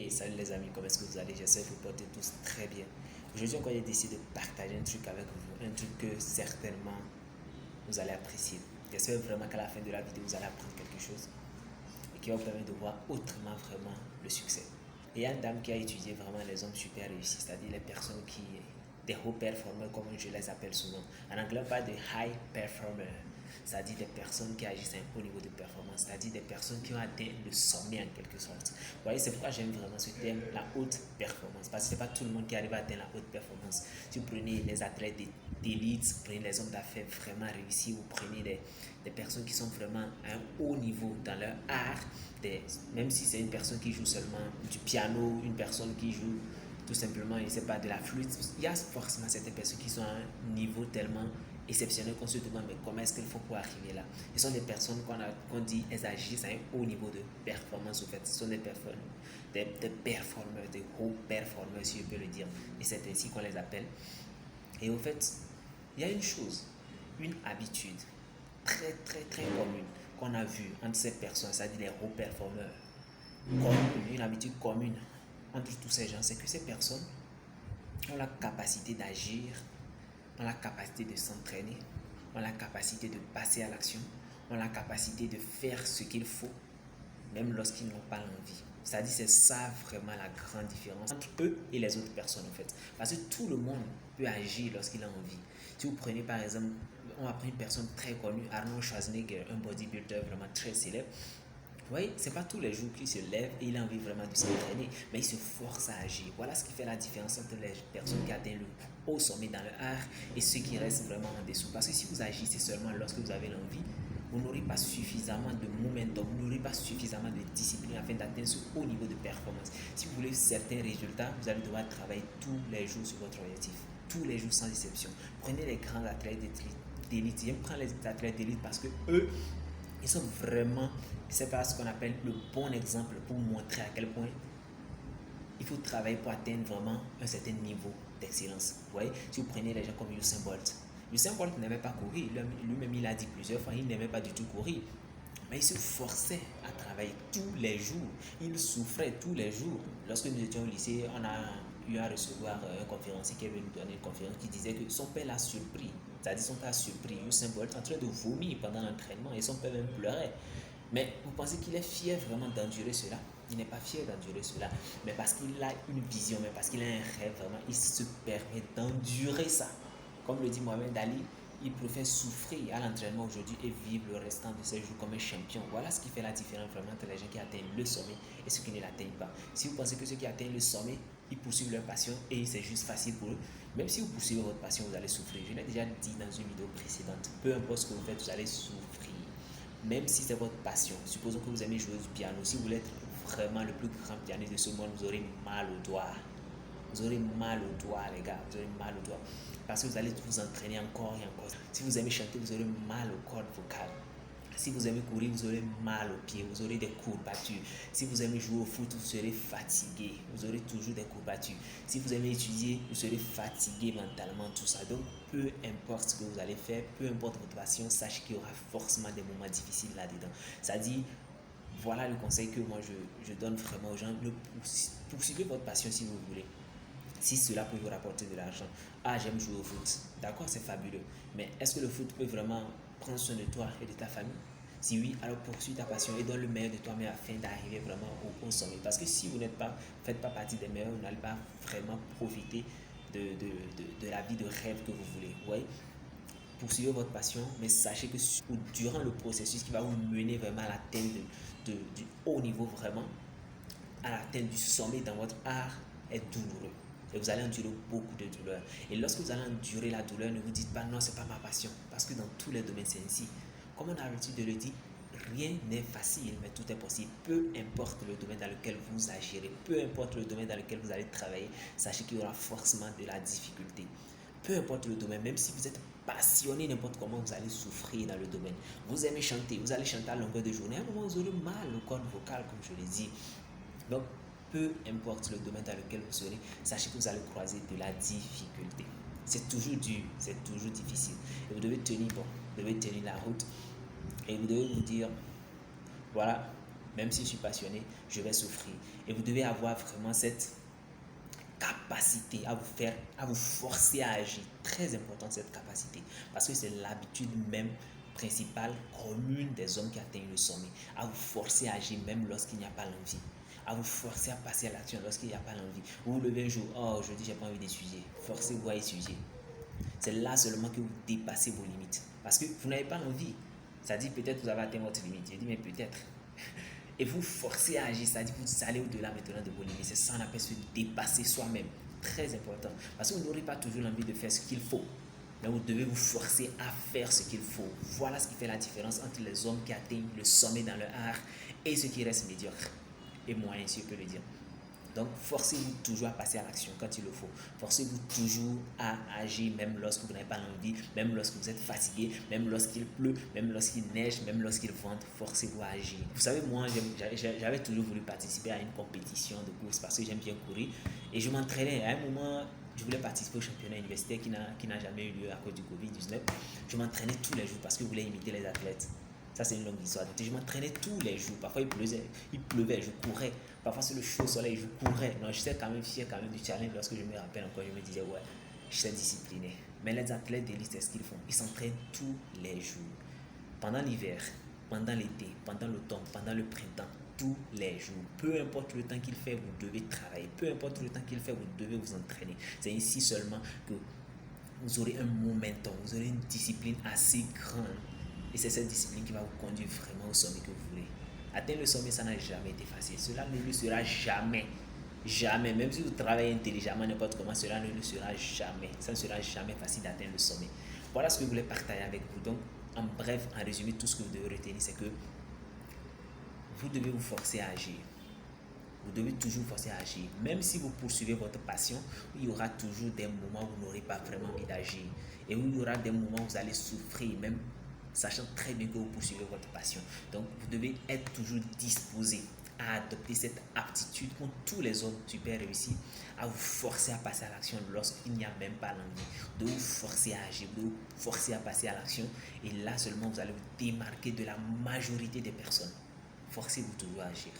Hey, salut les amis, comment est-ce que vous allez? J'espère que vous portez tous très bien. Aujourd'hui encore, j'ai décidé de partager un truc avec vous, un truc que certainement vous allez apprécier. J'espère vraiment qu'à la fin de la vidéo, vous allez apprendre quelque chose et qui va vous permettre de voir autrement vraiment le succès. Et il y a une dame qui a étudié vraiment les hommes super réussis, c'est-à-dire les personnes des hauts performers comme je les appelle souvent. En anglais, on parle de high performer, c'est-à-dire des personnes qui agissent à un haut niveau de performance, c'est-à-dire des personnes qui ont atteint le sommet en quelque sorte. Vous voyez, c'est pourquoi j'aime vraiment ce terme, la haute performance, parce que ce n'est pas tout le monde qui arrive à atteindre la haute performance. Si vous prenez les athlètes d'élite, prenez les hommes d'affaires vraiment réussis, vous prenez des personnes qui sont vraiment à un haut niveau dans leur art, même si c'est une personne qui joue seulement du piano, une personne qui joue tout simplement, je ne sais pas, de la flûte, il y a forcément certaines personnes qui sont à un niveau tellement exceptionnel qu'on se demande mais comment est-ce qu'il faut pour arriver là. Ce sont des personnes qu'on dit elles agissent à un haut niveau de performance au fait. Ce sont des performeurs, des hauts performeurs si je peux le dire. Et c'est ainsi qu'on les appelle. Et au fait, il y a une chose, une habitude très très très commune qu'on a vue entre ces personnes, c'est-à-dire les hauts performeurs, une habitude commune entre tous ces gens, c'est que ces personnes ont la capacité d'agir, ont la capacité de s'entraîner, ont la capacité de passer à l'action, ont la capacité de faire ce qu'il faut, même lorsqu'ils n'ont pas l'envie. C'est-à-dire, c'est ça vraiment la grande différence entre eux et les autres personnes en fait. Parce que tout le monde peut agir lorsqu'il a envie. Si vous prenez par exemple, on va prendre une personne très connue, Arnold Schwarzenegger, un bodybuilder vraiment très célèbre. Vous voyez, c'est pas tous les jours qu'il se lève et il a envie vraiment de s'entraîner, mais il se force à agir. Voilà ce qui fait la différence entre les personnes qui atteignent le haut sommet dans le art et ceux qui restent vraiment en dessous. Parce que si vous agissez seulement lorsque vous avez l'envie, vous n'aurez pas suffisamment de momentum, vous n'aurez pas suffisamment de discipline afin d'atteindre ce haut niveau de performance. Si vous voulez certains résultats, vous allez devoir travailler tous les jours sur votre objectif. Tous les jours sans exception. Prenez les grands athlètes d'élite. J'aime prendre les athlètes d'élite parce que eux, ils sont vraiment, c'est pas ce qu'on appelle le bon exemple pour montrer à quel point il faut travailler pour atteindre vraiment un certain niveau d'excellence. Vous voyez, si vous prenez les gens comme Usain Bolt, Usain Bolt n'aimait pas courir, lui-même il a dit plusieurs fois, il n'aimait pas du tout courir. Mais il se forçait à travailler tous les jours. Il souffrait tous les jours. Lorsque nous étions au lycée, on a eu à recevoir un conférencier qui est venu nous donner une conférence qui disait que son père l'a surpris. C'est-à-dire son père a surpris Usain Bolt en train de vomir pendant l'entraînement et son père même pleurait. Mais vous pensez qu'il est fier vraiment d'endurer cela? Il n'est pas fier d'endurer cela, mais parce qu'il a une vision, mais parce qu'il a un rêve vraiment, il se permet d'endurer ça. Comme le dit Mohamed Ali, il préfère souffrir à l'entraînement aujourd'hui et vivre le restant de ses jours comme un champion. Voilà ce qui fait la différence vraiment entre les gens qui atteignent le sommet et ceux qui ne l'atteignent pas. Si vous pensez que ceux qui atteignent le sommet, ils poursuivent leur passion et c'est juste facile pour eux, même si vous poursuivez votre passion, vous allez souffrir. Je l'ai déjà dit dans une vidéo précédente, peu importe ce que vous faites, vous allez souffrir. Même si c'est votre passion, supposons que vous aimez jouer du piano, si vous voulez être vraiment le plus grand pianiste de ce monde, vous aurez mal au doigt. Vous aurez mal au doigt, les gars, vous aurez mal au doigt. Parce que vous allez vous entraîner encore et encore. Si vous aimez chanter, vous aurez mal aux cordes vocales. Si vous aimez courir, vous aurez mal aux pieds, vous aurez des courbatures. Si vous aimez jouer au foot, vous serez fatigué, vous aurez toujours des courbatures. Si vous aimez étudier, vous serez fatigué mentalement, tout ça. Donc, peu importe ce que vous allez faire, peu importe votre passion, sachez qu'il y aura forcément des moments difficiles là-dedans. C'est-à-dire, voilà le conseil que moi je donne vraiment aux gens. Poursuivez votre passion si vous voulez. Si cela peut vous rapporter de l'argent. Ah, j'aime jouer au foot. D'accord, c'est fabuleux. Mais est-ce que le foot peut vraiment prendre soin de toi et de ta famille? Si oui, alors poursuis ta passion et donne le meilleur de toi-même afin d'arriver vraiment au sommet. Parce que si vous ne faites pas partie des meilleurs, vous n'allez pas vraiment profiter de la vie de rêve que vous voulez. Ouais. Poursuivez votre passion, mais sachez que durant le processus qui va vous mener vraiment à l'atteinte du haut niveau vraiment, à l'atteinte du sommet dans votre art est douloureux. Et vous allez endurer beaucoup de douleur. Et lorsque vous allez endurer la douleur, ne vous dites pas non, c'est pas ma passion. Parce que dans tous les domaines, c'est ainsi. Comme on a l'habitude de le dire, rien n'est facile, mais tout est possible. Peu importe le domaine dans lequel vous agirez, peu importe le domaine dans lequel vous allez travailler, sachez qu'il y aura forcément de la difficulté. Peu importe le domaine, même si vous êtes passionné n'importe comment, vous allez souffrir dans le domaine. Vous aimez chanter, vous allez chanter à longueur de journée. À un moment, vous aurez mal aux cordes vocales, comme je l'ai dit. Donc, peu importe le domaine dans lequel vous serez, sachez que vous allez croiser de la difficulté. C'est toujours dur, c'est toujours difficile. Et vous devez tenir la route. Et vous devez vous dire, voilà, Même si je suis passionné, je vais souffrir. Et vous devez avoir vraiment cette capacité à vous forcer à agir. Très important cette capacité, parce que c'est l'habitude même principale commune des hommes qui atteignent le sommet. À vous forcer à agir même lorsqu'il n'y a pas l'envie. À vous forcer à passer à l'action lorsqu'il n'y a pas l'envie. Vous vous levez un jour, oh aujourd'hui j'ai pas envie d'étudier. Forcez-vous à étudier. C'est là seulement que vous dépassez vos limites. Parce que vous n'avez pas l'envie. Ça dit peut-être vous avez atteint votre limite. Je dis mais peut-être. Et vous forcez à agir, c'est-à-dire vous allez au-delà maintenant de vos limites. C'est ça qu'on appelle se dépasser soi-même. Très important. Parce que vous n'aurez pas toujours l'envie de faire ce qu'il faut. Mais vous devez vous forcer à faire ce qu'il faut. Voilà ce qui fait la différence entre les hommes qui atteignent le sommet dans leur art et ceux qui restent médiocres. Et moyens, si je peux le dire. Donc, forcez-vous toujours à passer à l'action quand il le faut. Forcez-vous toujours à agir, même lorsque vous n'avez pas l'envie, même lorsque vous êtes fatigué, même lorsqu'il pleut, même lorsqu'il neige, même lorsqu'il vente. Forcez-vous à agir. Vous savez, moi, j'avais toujours voulu participer à une compétition de course parce que j'aime bien courir. Et je m'entraînais. À un moment, je voulais participer au championnat universitaire qui n'a jamais eu lieu à cause du Covid-19. Je m'entraînais tous les jours parce que je voulais imiter les athlètes. Ça, c'est une longue histoire. Je m'entraînais tous les jours. Parfois, il pleuvait, je courais. Parfois, sur le chaud soleil, je courais. Non, j'étais quand même fier quand même du challenge. Lorsque je me rappelle encore, je me disais, ouais, j'étais discipliné. Mais les athlètes d'élite, c'est ce qu'ils font. Ils s'entraînent tous les jours. Pendant l'hiver, pendant l'été, pendant l'automne, pendant le printemps, tous les jours. Peu importe le temps qu'il fait, vous devez travailler. Peu importe le temps qu'il fait, vous devez vous entraîner. C'est ainsi seulement que vous aurez un momentum, vous aurez une discipline assez grande. Et c'est cette discipline qui va vous conduire vraiment au sommet que vous voulez. Atteindre le sommet, ça n'a jamais été facile. Cela ne le sera jamais. Jamais. Même si vous travaillez intelligemment, n'importe comment, cela ne le sera jamais. Ça ne sera jamais facile d'atteindre le sommet. Voilà ce que je voulais partager avec vous. Donc, en bref, en résumé, tout ce que vous devez retenir, c'est que vous devez vous forcer à agir. Vous devez toujours vous forcer à agir. Même si vous poursuivez votre passion, il y aura toujours des moments où vous n'aurez pas vraiment envie d'agir. Et où il y aura des moments où vous allez souffrir, même sachant très bien que vous poursuivez votre passion. Donc, vous devez être toujours disposé à adopter cette aptitude qu'ont tous les hommes super réussis, à vous forcer à passer à l'action lorsqu'il n'y a même pas l'envie, de vous forcer à agir, de vous forcer à passer à l'action. Et là seulement, vous allez vous démarquer de la majorité des personnes. Forcez-vous toujours à agir.